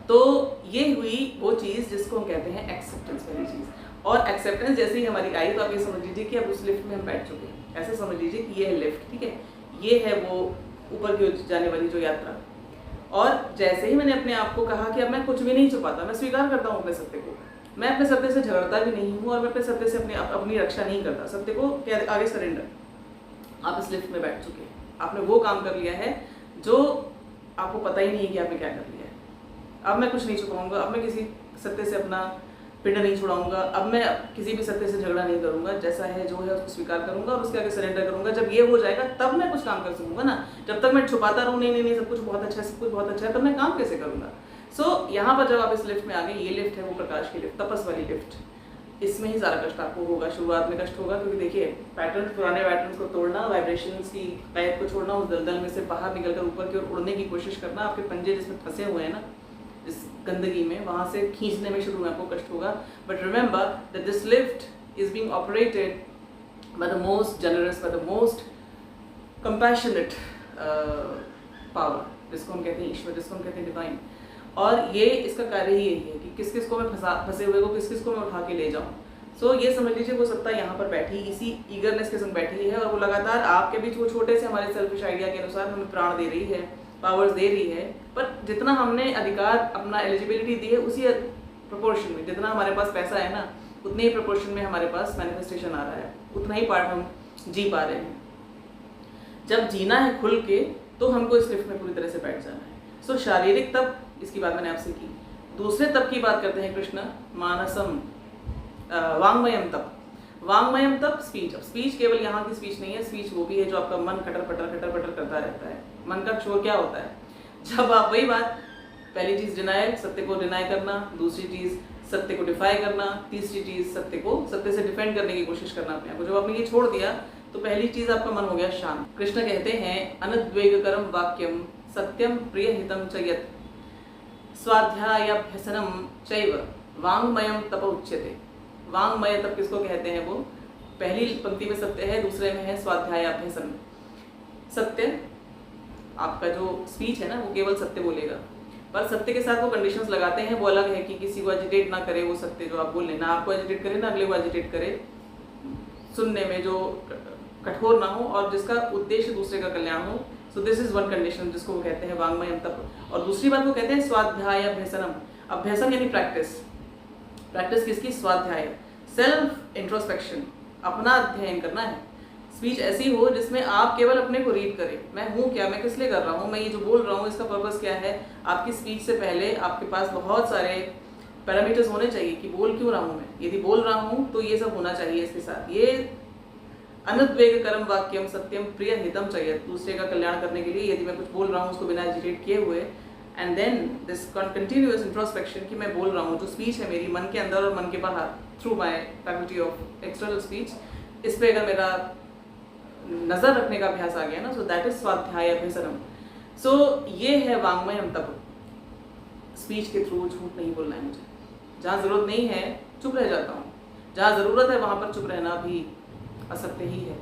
A: तो ये हुई वो चीज़ जिसको हम कहते हैं एक्सेप्टेंस वाली चीज़। और एक्सेप्टेंस जैसे ही हमारी आई, तो आप ये समझ लीजिए कि अब उस लिफ्ट में हम बैठ चुके हैं। ऐसे समझ लीजिए कि ये है लिफ्ट, ठीक है, ये है वो ऊपर की ओर जाने वाली जो यात्रा। और जैसे ही मैंने अपने आप को कहा कि अब मैं कुछ भी नहीं छुपाता, मैं स्वीकार करता हूँ अपने सत्य को, मैं अपने सत्य से झगड़ता भी नहीं हूँ, और मैं अपने सत्य से अपनी रक्षा नहीं करता, सत्य को आगे सरेंडर। आप इस लिफ्ट में बैठ चुके हैं, आपने वो काम कर लिया है जो आपको पता ही नहीं है कि आपने क्या कर लिया है। अब मैं कुछ नहीं छुपाऊंगा, अब मैं किसी सत्य से अपना पिंड नहीं छुड़ाऊंगा, अब मैं किसी भी सत्य से झगड़ा नहीं करूंगा, जैसा है जो है उसको स्वीकार करूंगा और उसके आगे सरेंडर करूंगा। जब ये हो जाएगा तब मैं कुछ काम कर सकूंगा ना। जब तक मैं छुपाता रहूँ, नहीं नहीं नहीं सब कुछ बहुत अच्छा है, सब कुछ बहुत अच्छा है, तब मैं काम कैसे करूंगा? सो यहाँ पर जब आप इस लिफ्ट में आ गए, ये लिफ्ट है वो प्रकाश की लिफ्ट, तपस वाली लिफ्ट। इसमें ही सारा कष्ट आपको होगा, शुरुआत में कष्ट होगा, क्योंकि देखिए पैटर्न, पुराने पैटर्न्स को तोड़ना, वाइब्रेशंस की कैद को छोड़ना, उस दलदल में से बाहर निकलकर ऊपर की ओर उड़ने की कोशिश करना, आपके पंजे जिसमें फंसे हुए हैं ना, इस गंदगी में, वहाँ से खींचने में शुरू में आपको कष्ट होगा। But remember that this lift is being operated by the most generous, by the most compassionate power, जिसको हम कहते हैं ईश्वर, जिसको हम कहते हैं डिवाइन। और ये इसका कार्य ही यही है कि किस किस को मैं फंसे हुए को किस किस को मैं उठा के ले जाऊँ। सो ये समझ लीजिए वो सत्ता यहाँ पर बैठी, इसी ईगरनेस के संग बैठी है, और वो लगातार आपके बीच वो छोटे से हमारे सेल्फिश आइडिया के अनुसार हमें प्राण दे रही है, पावर्स दे रही है। पर जितना हमने अधिकार, अपना एलिजिबिलिटी दी है, उसी प्रोपोर्शन में, जितना हमारे पास पैसा है ना, उतने ही प्रोपोर्शन में हमारे पास मैनिफेस्टेशन आ रहा है, उतना ही पार्ट हम जी पा रहे हैं। जब जीना है खुल के, तो हमको इस लिफ्ट में पूरी तरह से बैठ जाना है। सो शारीरिक तप, इसकी बात मैंने आपसे की। दूसरे तप की बात करते हैं कृष्ण, मानसम, वांगमयम तप। वांगमयम तप स्पीच। अब स्पीच केवल यहाँ की स्पीच नहीं है, स्पीच वो भी है जो आपका मन खटर पटर करता रहता है। मन का शोर क्या होता है? जब आप, वही बात, पहली चीज डिनायल, सत्य को डिनाई करना, दूसरी चीज सत्य को डिफाई करना, तीसरी चीज सत्य से डिफेंड करने की कोशिश करना अपने आप को। जब आपने ये छोड़ दिया तो पहली चीज आपका मन हो गया शांत। कृष्ण कहते हैं अनुद्वेगकरम वाक्यम सत्यम प्रिय हितम च यत् स्वाध्यायाभ्यसनम चैव वाङ्मयम तप उच्यते। वाङ्मय तप किसको कहते हैं? वो पहली पंक्ति में सत्य है, दूसरे में है स्वाध्यायाभ्यसन। सत्य आपका जो स्पीच है ना वो केवल सत्य बोलेगा, पर सत्य के साथ वो कंडीशंस लगाते हैं, वो अलग है कि किसी को एजिटेट ना करे वो सत्य जो आप बोल लेना, आपको एजिटेट करे ना अगले को एजिटेट करे, सुनने में जो कठोर ना हो और जिसका उद्देश्य दूसरे का कल्याण हो। So this is one condition जिसको वो कहते हैं वाङ्मयम तप। और दूसरी बात वो कहते हैं स्वाध्याय अभ्यसनम। अभ्यसन यानी प्रैक्टिस। प्रैक्टिस किसकी? स्वाध्याय, सेल्फ इंट्रोस्पेक्शन, अपना अध्ययन करना है। स्पीच ऐसी हो जिसमें आप केवल अपने को रीड करें, मैं हूँ क्या, मैं किस लिए कर रहा हूँ, मैं ये जो बोल रहा हूँ इसका पर्पस क्या है। आपकी स्पीच से पहले आपके पास बहुत सारे पैरामीटर्स होने चाहिए कि बोल क्यों रहा हूँ मैं, यदि बोल रहा हूँ तो ये सब होना चाहिए इसके साथ। ये अनुद्वेगकरम वाक्यम सत्यम प्रिय हितम चाहिए, दूसरे का कल्याण करने के लिए यदि मैं कुछ बोल रहा हूँ उसको बिना एजिटेट किए हुए। And then this continuous introspection कि मैं बोल रहा हूँ, जो स्पीच है मेरी मन के अंदर और मन के बाहर through my faculty of external speech, इस पर अगर मेरा नजर रखने का अभ्यास आ गया ना, सो दैट इज स्वाध्याय अभ्यसनम। सो ये है वाङ्मयम तप। स्पीच के थ्रू झूठ नहीं बोलना है मुझे, जहाँ जरूरत नहीं है चुप रह जाता हूँ, जहाँ जरूरत है वहां पर चुप रहना भी असत्य ही है।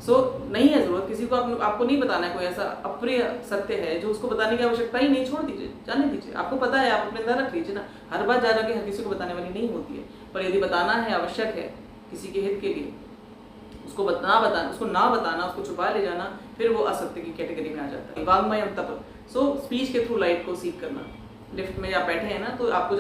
A: सो नहीं है जरूरत किसी को, आपको नहीं बताना है कोई ऐसा अप्रिय सत्य है जो उसको बताने की आवश्यकता ही नहीं, छोड़ दीजिए, जाने दीजिए। आपको पता है, आप अपने अंदर रख लीजिए ना। हर बात जा जाके हर किसी को बताने वाली नहीं होती है, पर यदि बताना है, आवश्यक है किसी के हित के लिए, उसको उसको ना बताना, उसको छुपा ले जाना, फिर वो असत्य की कैटेगरी में आ जाता है। वाङ्मयम तप। सो स्पीच के थ्रू लाइट को सीख करना। लिफ्ट में आप बैठे हैं ना, तो आपको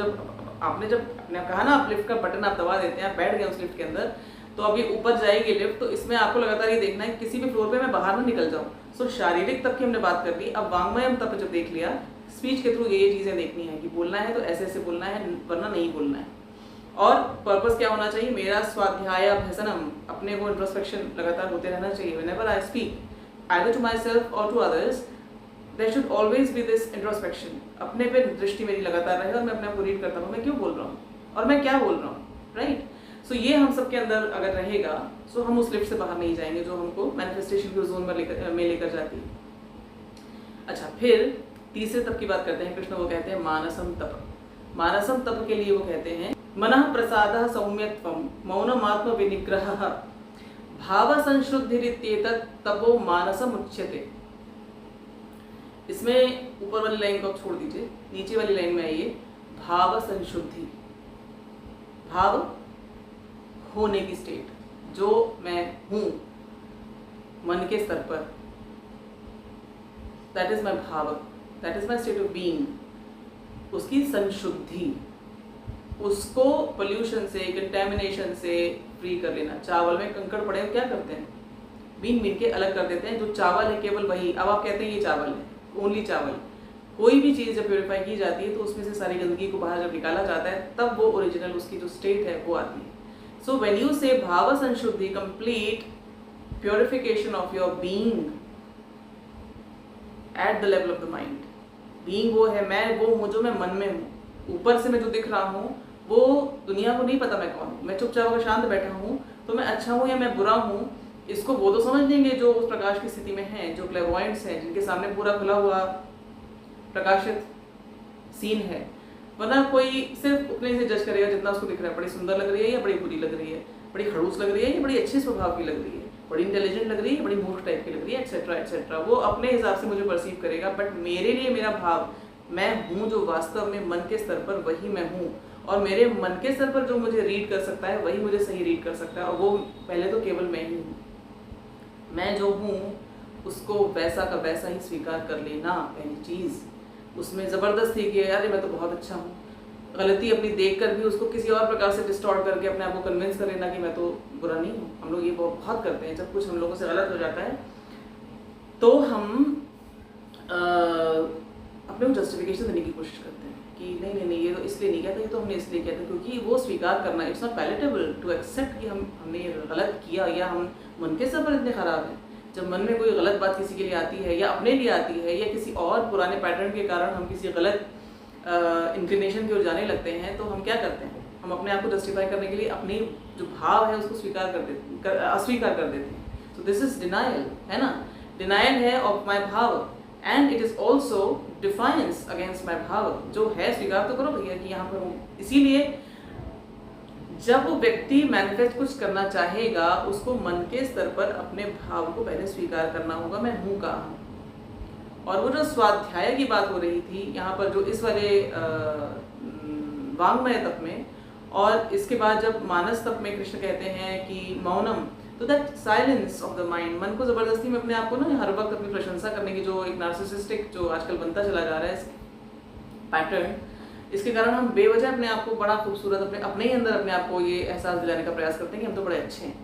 A: आपने कहा ना, आप लिफ्ट का बटन आप दबा देते हैं, आप बैठ गए उस लिफ्ट के अंदर, तो अभी ऊपर जाएगी लिफ्ट, तो इसमें आपको लगातार ये देखना है किसी भी फ्लोर पे मैं बाहर ना निकल जाऊँ। सो शारीरिक तप की हमने बात कर ली, अब वाङ्मयम तप जब देख लिया, स्पीच के थ्रू ये चीज़ें देखनी है कि बोलना है तो ऐसे ऐसे बोलना है, वरना नहीं बोलना है। और पर्पस क्या होना चाहिए मेरा? स्वाध्याय अभ्यसनम, अपने को इंट्रोस्पेक्शन लगातार होते रहना चाहिए। Whenever I speak either to myself और to others, there should always be this introspection. अपने पे दृष्टि मेरी लगातार रहे और मैं अपने आप को रीड करता हूँ, मैं क्यों बोल रहा हूँ और मैं क्या बोल रहा हूँ, राइट। सो ये हम सबके अंदर अगर रहेगा, सो हम उस लिफ्ट से बाहर नहीं जाएंगे जो हमको मैनिफेस्टेशन के जोन में लेकर जाती है। अच्छा, फिर तीसरे तप की बात करते हैं। कृष्ण वो कहते हैं मानसम तप। मानसम तप के लिए वो कहते हैं मनः प्रसादः सौम्यत्वं मौनमात्म विनिग्रहः भाव संशुद्धिरित्येतत् तपो मानसम उच्यते। इसमें ऊपर वाली लाइन को आप छोड़ दीजिए, नीचे वाली लाइन में आइए। भाव संशुद्धि, भाव होने की स्टेट, जो मैं हूं मन के स्तर पर, दैट इज माई भाव, that is my state of being. उसकी संशुद्धि, उसको पोल्यूशन से, कंटेमिनेशन से फ्री कर लेना। चावल में कंकड़ पड़े हो, क्या करते हैं? बीन बीन के अलग कर देते हैं। जो चावल है केवल वही, अब आप कहते हैं ये चावल है, ओनली चावल। कोई भी चीज़ जब प्योरीफाई की जाती है तो उसमें से सारी गंदगी को बाहर जब निकाला जाता है, तब वो ओरिजिनल उसकी जो स्टेट है वो आती है। सो व्हेन यू से भाव संशुद्धि, complete purification of your being at the level of the mind. Being वो है मैं, वो हूँ जो मैं मन में हूँ। ऊपर से मैं जो दिख रहा हूँ वो दुनिया को नहीं पता मैं कौन हूँ। मैं चुपचाप अगर शांत बैठा हूँ तो मैं अच्छा हूँ या मैं बुरा हूँ, इसको वो तो समझ लेंगे जो उस प्रकाश की स्थिति में हैं, जो क्लेरवॉयंट्स हैं, जिनके सामने पूरा खुला हुआ प्रकाशित सीन है। वरना कोई सिर्फ उतने से जज करेगा जितना उसको दिख रहा है। बड़ी सुंदर लग रही है या बड़ी बुरी लग रही है, बड़ी खड़ूस लग रही है या बड़ी अच्छे स्वभाव की लग रही है, बड़ी इंटेलिजेंट लग रही है, बड़ी मूर्ख टाइप की लग रही है, एक्सेट्रा एक्सेट्रा। वो अपने हिसाब से मुझे परसीव करेगा। बट मेरे लिए मेरा भाव, मैं हूँ जो वास्तव में मन के स्तर पर, वही मैं हूँ। और मेरे मन के स्तर पर जो मुझे रीड कर सकता है वही मुझे सही रीड कर सकता है, और वो पहले तो केवल मैं ही हूँ। मैं जो हूँ उसको वैसा का वैसा ही स्वीकार कर लेना, पहली चीज़। उसमें ज़बरदस्ती कि अरे मैं तो बहुत अच्छा हूँ, गलती अपनी देखकर भी उसको किसी और प्रकार से डिस्टॉर्ट करके अपने आप को कन्विंस कर लेना कि मैं तो बुरा नहीं हूँ। हम लोग ये बहुत करते हैं। जब कुछ हम लोगों से गलत हो जाता है तो हम अपने को जस्टिफिकेशन देने की कोशिश करते हैं कि नहीं नहीं नहीं, ये तो इसलिए नहीं कहता, ये तो हमने इसलिए किया था। क्योंकि वो स्वीकार करना, it's not palatable to accept कि हमने गलत किया, या हम मन के सफर इतने ख़राब हैं। जब मन में कोई गलत बात किसी के लिए आती है, या अपने लिए आती है, या किसी और पुराने पैटर्न के कारण हम किसी गलत इंक्लिनेशन की ओर जाने लगते हैं, तो हम क्या करते हैं? हम अपने आप को जस्टिफाई करने के लिए अपनी जो भाव है उसको अस्वीकार कर देते हैं। तो दिस इज डिनायल, है ना, डिनायल है ऑफ माई भाव, and it is also defines against my भाव, जो है स्वीकार तो करो भैया कि यहाँ पर हूँ। इसीलिए जब व्यक्ति मैनिफेस्ट कुछ करना चाहेगा, उसको मन के स्तर पर अपने भाव को पहले स्वीकार करना होगा, मैं हूँ कहाँ। और वो जो स्वाध्याय की बात हो रही थी यहाँ पर, जो इस वाले वांग्मय तप में, और इसके बाद जब मानस तप में कृष्ण कहते हैं कि मौनम, तो that silence of the mind, मन को जबरदस्ती में अपने आप को ना हर वक्त अपनी प्रशंसा करने की जो एक नार्सिसिस्टिक जो आजकल बनता चला जा रहा है पैटर्न, इसके कारण हम बेवजह अपने आप को बड़ा खूबसूरत अपने ही अंदर अपने आप को ये एहसास दिलाने का प्रयास करते हैं कि हम तो बड़े अच्छे हैं,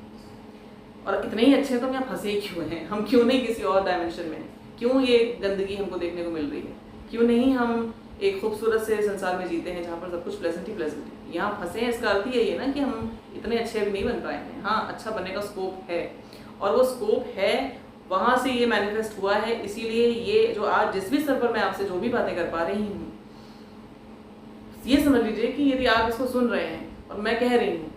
A: और इतने ही अच्छे हैं तो हम यहाँ फंसे क्यों हैं, हम क्यों नहीं किसी और डायमेंशन में, क्यों ये गंदगी हमको देखने को मिल रही है, क्यों नहीं हम एक खूबसूरत से संसार में जीते हैं जहाँ पर सब कुछ प्लेजेंट ही प्लेजेंट है। यहाँ फंसे हैं, इसका अर्थ यही है ना कि हम इतने अच्छे भी नहीं बन पाए हैं। हाँ, अच्छा बनने का स्कोप है, और वो स्कोप है, वहाँ से ये मैनिफेस्ट हुआ है। इसीलिए ये जो आज जिस भी स्तर पर मैं आपसे जो भी बातें कर पा रही हूँ, ये समझ लीजिए कि यदि आप इसको सुन रहे हैं और मैं कह रही हूँ,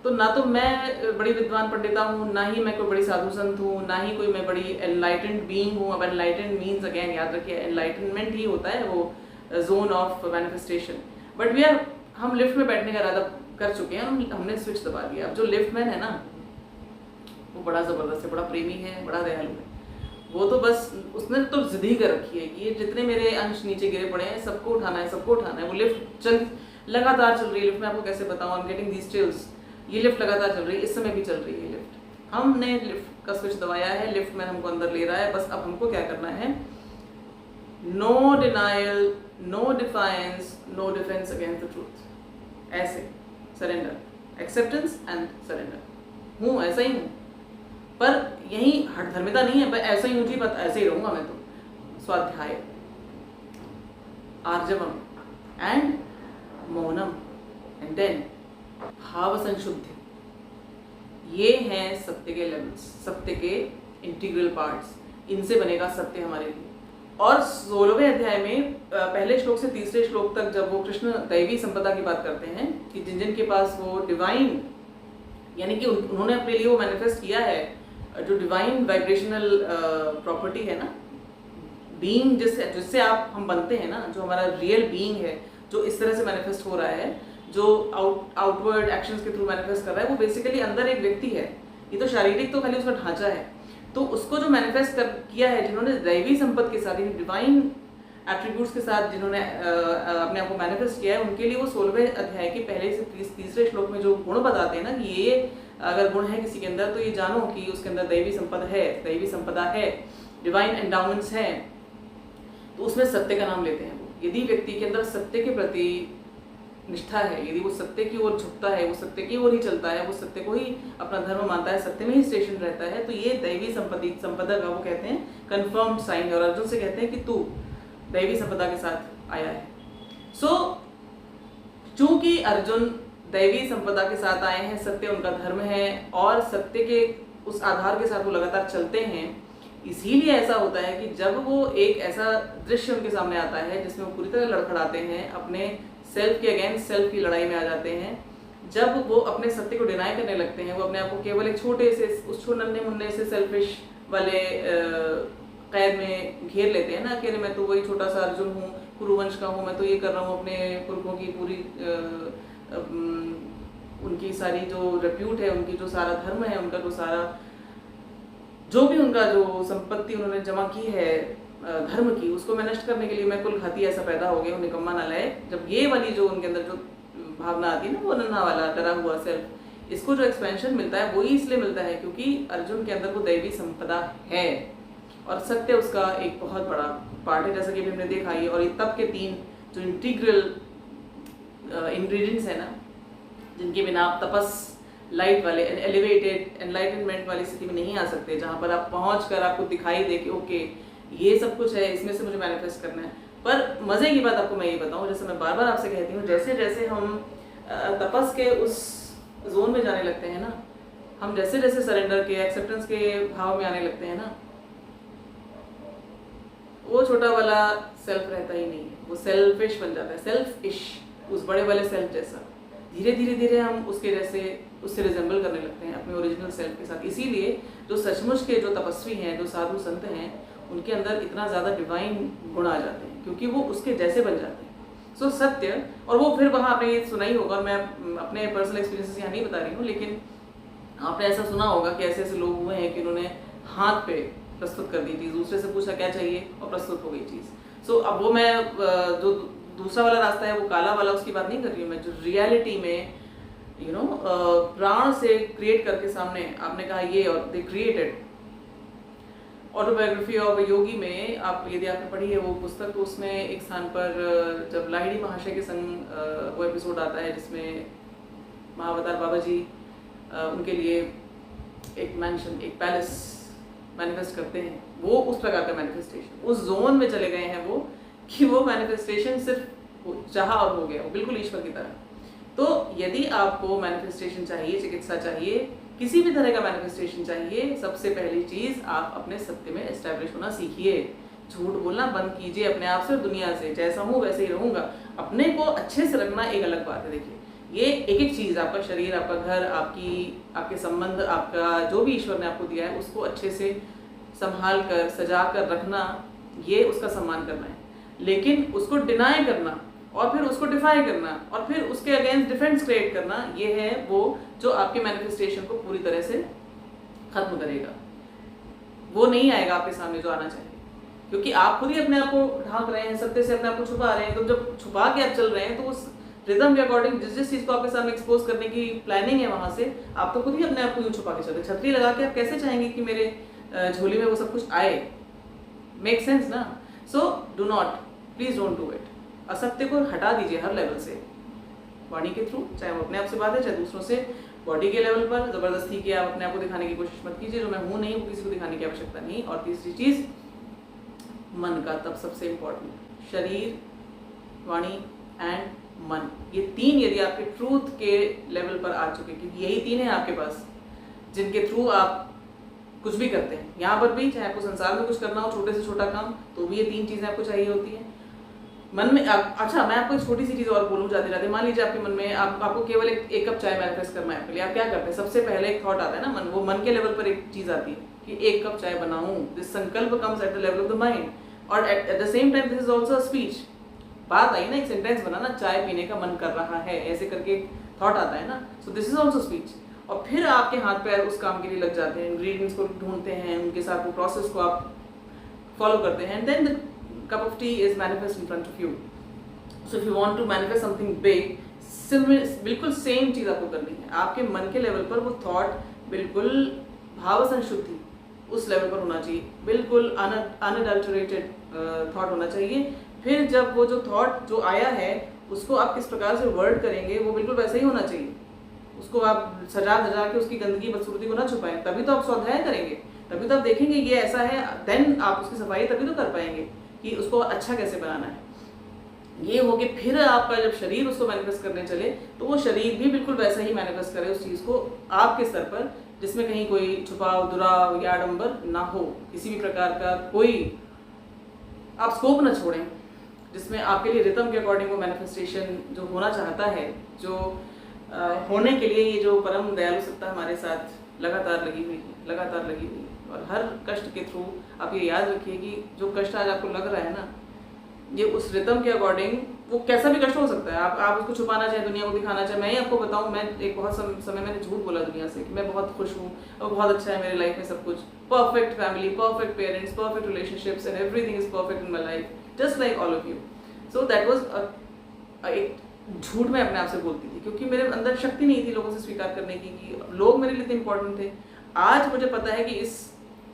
A: तो ना तो मैं बड़ी विद्वान पंडिता हूँ, ना ही मैं कोई बड़ी साधु संत हूँ, ना ही कोई मैं बड़ी एनलाइटेंड बीइंग हूँ। अब एनलाइटेंड मीन्स अगेन याद रखिए, एनलाइटनमेंट ही होता है वो zone of manifestation. But we are, हम लिफ्ट में बैठने का इरादा कर चुके हैं, हमने स्विच दबा दिया। अब जो लिफ्टमैन है ना, वो बड़ा ज़बरदस्त है, बड़ा प्रेमी है, बड़ा दयालु है। वो तो बस उसने तो जिद ही कर रखी है कि ये जितने मेरे अंश नीचे गिरे पड़े हैं सबको उठाना है, सबको उठाना है। वो लिफ्ट लगातार चल रही है। लिफ्ट में आपको कैसे बताऊँ, I am getting these chills. ये लिफ्ट लगातार चल रही है, इस समय भी चल रही है लिफ्ट। हमने लिफ्ट का स्विच दबाया है, लिफ्ट में हमको अंदर ले रहा है। बस अब हमको क्या करना है, no denial, no defiance, no defence against the truth. ऐसे सरेंडर, एक्सेप्टेंस एंड सरेंडर। हूँ, ऐसा ही हूँ, पर यही हठ धर्मिता नहीं है, पर ऐसा ही मुझे पता, ऐसे ही रहूंगा मैं तो। स्वाध्याय, आर्जवम एंड मौनम एंड देन भाव संशुद्धि, ये हैं सत्य के लेवल्स, सत्य के इंटीग्रल पार्ट्स। इनसे बनेगा सत्य हमारे लिए। और 16वें अध्याय में पहले श्लोक से तीसरे श्लोक तक जब वो कृष्ण दैवी संपदा की बात करते हैं कि जिन जिन के पास वो डिवाइन, यानी कि उन्होंने अपने लिए वो मैनिफेस्ट किया है, जो डिवाइन वाइब्रेशनल प्रॉपर्टी है ना, बीइंग जिससे हम बनते हैं ना, जो हमारा रियल बीइंग है, जो इस तरह से मैनिफेस्ट हो रहा है, जो आउटवर्ड एक्शंस के थ्रू मैनिफेस्ट कर रहा है, वो बेसिकली अंदर एक व्यक्ति है। ये तो शारीरिक तो खाली उसका ढांचा है। तो उसको जो मैनिफेस्ट किया है, जिन्होंने दैवी संपत्ति के साथ, डिवाइन एट्रीब्यूट्स के साथ जिन्होंने अपने आप को मैनिफेस्ट किया है, उनके लिए वो 16वें अध्याय के पहले से तीसरे श्लोक में जो गुण बताते हैं ना, कि ये अगर गुण है किसी के अंदर, तो ये जानो कि उसके अंदर दैवी संपदा है, डिवाइन एंडाउमेंट्स हैं। तो उसमें सत्य का नाम लेते हैं वो। यदि व्यक्ति के अंदर सत्य के प्रति निष्ठा है, यदि वो सत्य की ओर झुकता है, वो सत्य की ओर ही चलता है, वो सत्य को ही अपना धर्म मानता है, सत्य में ही स्टेशन रहता है, तो ये दैवी संपदा का वो कहते हैं कंफर्म्ड साइन। और अर्जुन से कहते हैं कि तू दैवी संपदा के साथ आया है। चूंकि अर्जुन दैवी संपदा के साथ आए हैं, सत्य उनका धर्म है, और सत्य के उस आधार के साथ वो लगातार चलते हैं, इसीलिए ऐसा होता है कि जब वो एक ऐसा दृश्य उनके सामने आता है जिसमें वो पूरी तरह लड़खड़ाते हैं, अपने सेल्फ के अगेंस्ट सेल्फ की लड़ाई में आ जाते हैं, जब वो अपने सत्य को डिनाई करने लगते हैं, वो अपने आप को केवल एक छोटे से उस नन्हे मुन्ने से सेल्फिश वाले कैद में घेर लेते हैं ना, कि मैं तो वही छोटा सा अर्जुन हूँ, कुरुवंश का हूँ, मैं तो ये कर रहा हूँ, अपने पुरखों की पूरी उनकी सारी जो रेप्यूट है, उनकी जो सारा धर्म है, उनका जो सारा जो भी उनका जो संपत्ति उन्होंने जमा की है धर्म की, उसको मैं नष्ट करने के लिए मैं कुल घाती ऐसा पैदा हो गया हूँ, निकम्मा नालायक। जब ये वाली जो उनके अंदर जो भावना आती है ना, वो नन्हा वाला डरा हुआ सेल्फ, इसको जो एक्सपेंशन मिलता है वो ही इसलिए मिलता है क्योंकि अर्जुन के अंदर वो दैवी संपदा है, और सत्य उसका एक बहुत बड़ा पार्ट है, जैसा कि हमने देखा ही। और ये तब के 3 जो इंटीग्रल इंग्रेडिएंट्स है ना, जिनके बिना आप तपस लाइट वाले एलिवेटेड एनलाइटनमेंट वाली स्थिति में नहीं आ सकते, जहाँ पर आप पहुँच कर आपको दिखाई दे कि ओके ये सब कुछ है, इसमें से मुझे मैनिफेस्ट करना है। पर मज़े की बात आपको मैं ये बताऊँ, जैसे मैं बार बार आपसे कहती हूँ, जैसे जैसे हम तपस के उस जोन में जाने लगते हैं ना, हम जैसे जैसे सरेंडर के, एक्सेप्टेंस के भाव में आने लगते हैं ना, वो छोटा वाला सेल्फ रहता ही नहीं है, वो सेल्फिश बन जाता है, सेल्फिश, उस बड़े वाले सेल्फ जैसा, धीरे धीरे धीरे हम उसके जैसे उससे रिजेंबल करने लगते हैं अपने ओरिजिनल सेल्फ के साथ। इसीलिए जो सचमुच के जो तपस्वी हैं, जो साधु संत हैं, उनके अंदर इतना ज़्यादा डिवाइन गुण आ जाते हैं क्योंकि वो उसके जैसे बन जाते हैं। सो सत्य, और वो फिर वहाँ आपने ये सुना ही होगा, मैं अपने पर्सनल एक्सपीरियंसेस यहाँ नहीं बता रही हूँ, लेकिन आपने ऐसा सुना होगा कि ऐसे ऐसे लोग हुए हैं कि उन्होंने हाथ पे प्रस्तुत कर दी चीज़, दूसरे से पूछा क्या चाहिए और प्रस्तुत हो गई चीज़। सो अब वो मैं जो दूसरा वाला रास्ता है वो काला वाला, उसकी बात नहीं कर रही हूँ मैं, जो रियलिटी में प्राण से क्रिएट करके सामने आपने कहा ये, और दे क्रिएटेड। ऑटोबायोग्राफी ऑफ योगी में आप यदि आपने पढ़ी है वो पुस्तक, तो उसमें एक स्थान पर जब लाहिड़ी महाशय के संग वो एपिसोड आता है जिसमें महाअवतार बाबा जी उनके लिए एक मैंशन, एक पैलेस मैनिफेस्ट करते हैं, वो उस प्रकार का मैनिफेस्टेशन, उस जोन में चले गए हैं वो, कि वो मैनिफेस्टेशन सिर्फ चाहा और हो गया, वो बिल्कुल ईश्वर की तरह। तो यदि आपको मैनिफेस्टेशन चाहिए, चिकित्सा चाहिए, किसी भी तरह का मैनिफेस्टेशन चाहिए, सबसे पहली चीज़ आप अपने सत्य में एस्टैब्लिश होना सीखिए। झूठ बोलना बंद कीजिए अपने आप से और दुनिया से, जैसा हूँ वैसे ही रहूँगा। अपने को अच्छे से रखना एक अलग बात है। देखिए, ये एक एक चीज़, आपका शरीर, आपका घर, आपके संबंध, आपका जो भी ईश्वर ने आपको दिया है, उसको अच्छे से संभाल कर, सजा कर रखना, ये उसका सम्मान करना है। लेकिन उसको डिनाई करना और फिर उसको डिफाई करना और फिर उसके अगेंस्ट डिफेंस क्रिएट करना, ये है वो जो आपके मैनिफेस्टेशन को पूरी तरह से खत्म करेगा। वो नहीं आएगा आपके सामने जो आना चाहिए, क्योंकि आप खुद ही अपने आप को ढांक रहे हैं, सत्य से अपने आप को छुपा रहे हैं। तो जब छुपा के आप चल रहे हैं तो उस रिदम के अकॉर्डिंग जिस चीज़ को आपके सामने एक्सपोज करने की प्लानिंग है, वहाँ से आप तो खुद ही अपने आप को यूँ छुपा के चलते। छतरी लगा के आप कैसे चाहेंगे कि मेरे झोली में वो सब कुछ आए? मेक सेंस ना? So do not, please don't do it. असत्य को हटा दीजिए हर लेवल से, वाणी के थ्रू, चाहे वो अपने आप से बात है, चाहे दूसरों से। बॉडी के लेवल पर जबरदस्ती की आप अपने आप को दिखाने की कोशिश मत कीजिए, जो मैं हूँ नहीं वो किसी को दिखाने की आवश्यकता नहीं। और तीसरी चीज, मन का तब सबसे इम्पोर्टेंट, शरीर, वाणी एंड मन, ये तीन यदि आपके ट्रूथ के लेवल पर आ चुके, क्योंकि यही तीन है आपके पास जिनके थ्रू आप कुछ भी करते हैं। यहाँ पर भी चाहे आपको संसार में कुछ करना हो, छोटे से छोटा काम, तो भी ये तीन चीजें आपको चाहिए होती हैं। मन में अच्छा, मैं आपको एक छोटी सी चीज और बोलूँ जाते जाते। मान लीजिए आपके मन में आपको केवल एक कप चाय मैनिफेस्ट करना है, पहले आप क्या करते हैं? सबसे पहले एक थॉट आता है ना, वो मन के लेवल पर एक चीज आती है कि एक कप चाय बनाऊं। दिस संकल्प comes at the level of the mind, और at the same time this is also a speech. बात आई ना, एक सेंटेंस बना ना, चाय पीने का मन कर रहा है, ऐसे करके थॉट आता है ना, so this is also speech. और फिर आपके हाथ पैर उस काम के लिए लग जाते हैं, इंग्रेडिएंट्स को ढूंढते हैं, उनके साथ वो प्रोसेस को आप फॉलो करते हैं, and then the cup of tea is manifest in front of you. So if you want to manifest something big, बिल्कुल सेम चीज आपको करनी है। आपके मन के लेवल पर वो थॉट बिल्कुल भाव संशुद्धि उस लेवल पर होना चाहिए, बिल्कुल अनअडल्टरेटेड थॉट होना चाहिए। फिर जब वो जो थॉट जो आया है उसको आप किस प्रकार से वर्ड करेंगे, वो बिल्कुल वैसा ही होना चाहिए। उसको आप सजा धजा के उसकी गंदगी बदसूरती को ना छुपाएं, तभी तो आप स्वाध्याय करेंगे, तभी तो आप देखेंगे ये ऐसा है, देन आप उसकी सफाई तभी तो कर पाएंगे कि उसको अच्छा कैसे बनाना है। ये हो कि फिर आपका जब शरीर उसको मैनिफेस्ट करने चले, तो वो शरीर भी बिल्कुल वैसा ही मैनिफेस्ट करे उस चीज़ को आपके स्तर पर, जिसमें कहीं कोई छुपाव, दुराव या आडंबर ना हो, किसी भी प्रकार का कोई आप स्कोप ना छोड़ें, जिसमें आपके लिए रिदम के अकॉर्डिंग वो मैनिफेस्टेशन जो होना चाहता है, जो होने के लिए ये जो परम दयालु सत्ता हमारे साथ लगातार लगी हुई है, लगातार लगी हुई है। और हर कष्ट के थ्रू आप ये याद रखिए कि जो कष्ट आज आपको लग रहा है ना, ये उस रिदम के अकॉर्डिंग, वो कैसा भी कष्ट हो सकता है। आप उसको छुपाना चाहे, दुनिया को दिखाना चाहे। मैं ही आपको बताऊं, मैं एक बहुत समय मैंने झूठ बोला दुनिया से कि मैं बहुत खुश हूँ और बहुत अच्छा है मेरी लाइफ में सब कुछ, perfect family, perfect parents, perfect relationships and everything is perfect in my life, just like all of you. So that was एक झूठ मैं अपने आप से बोलती थी, क्योंकि मेरे अंदर शक्ति नहीं थी लोगों से स्वीकार करने की कि लोग मेरे लिए इम्पोर्टेंट थे। आज मुझे पता है कि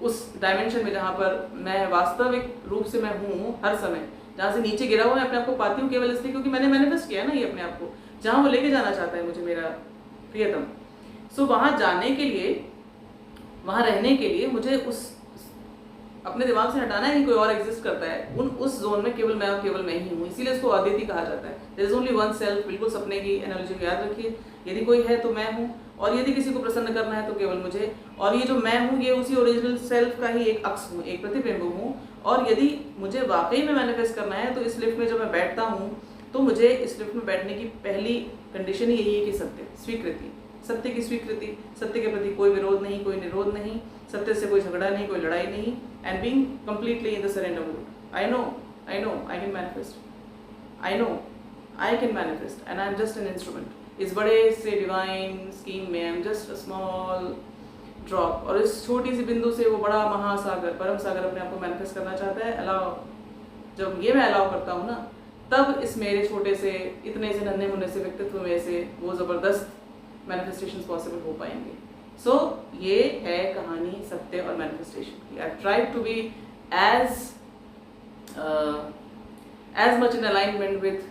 A: उस डायमेंशन में जहाँ पर मैं वास्तविक रूप से मैं हूँ हर समय, जहाँ से नीचे गिरा हुआ मैं अपने आप को पाती हूँ केवल इसलिए क्योंकि मैंने मैनिफेस्ट किया ना ये अपने आप को, जहाँ वो लेके जाना चाहता है मुझे मेरा प्रियतम। सो वहाँ जाने के लिए, वहाँ रहने के लिए मुझे उस अपने दिमाग से हटाना है कि कोई और एग्जिस्ट करता है। उस जोन में केवल मैं और केवल मैं ही हूँ, इसीलिए इसको अद्वितीय कहा जाता है। There is only one self. बिल्कुल सपने की एनालॉजी को याद रखिए, यदि कोई है तो मैं हूँ, और यदि किसी को प्रसन्न करना है तो केवल मुझे। और ये जो मैं हूँ ये उसी ओरिजिनल सेल्फ का ही एक अक्स हूँ, एक प्रतिबिंब हूँ। और यदि मुझे वाकई में मैनिफेस्ट करना है तो इस लिफ्ट में जब मैं बैठता हूँ तो मुझे इस लिफ्ट में बैठने की पहली कंडीशन ही यही है कि सत्य की स्वीकृति, सत्य के प्रति कोई विरोध नहीं, कोई निरोध नहीं, सत्य से कोई झगड़ा नहीं, कोई लड़ाई नहीं, and being completely in the surrender mood. I know I can manifest, I know I can manifest, and I am just an instrument. इस बड़े से डिवाइन स्कीम में I am just a small drop, और इस छोटी सी बिंदु से वो बड़ा महासागर, परम सागर अपने आप को मैनिफेस्ट करना चाहता है। अलाउ, जब ये मैं अलाउ करता हूँ ना, तब इस मेरे छोटे से, इतने से नन्हे मुन्ने से व्यक्तित्व में से वो ज़बरदस्त मैनिफेस्टेशंस पॉसिबल हो पाएंगे। सो ये है कहानी सत्य और मैनिफेस्टेशन की। I try to be as much in alignment with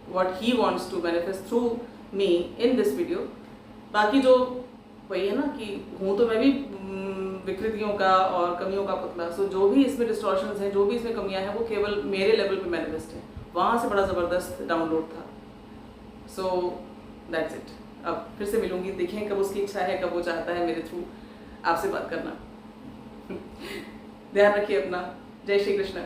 A: what he wants to manifest through me in this video। बाकी जो वही है ना कि हूँ तो मैं भी विकृतियों का और कमियों का पुतला। सो जो भी इसमें डिस्टॉर्शंस हैं, जो भी इसमें कमियां हैं, वो केवल मेरे लेवल पे मैनिफेस्ट है, वहाँ से बड़ा ज़बरदस्त डाउनलोड था। So that's it. अब फिर से मिलूंगी, देखें कब उसकी इच्छा है, कब वो चाहता है मेरे थ्रू आपसे बात करना। ध्यान रखिए अपना। जय श्री कृष्ण।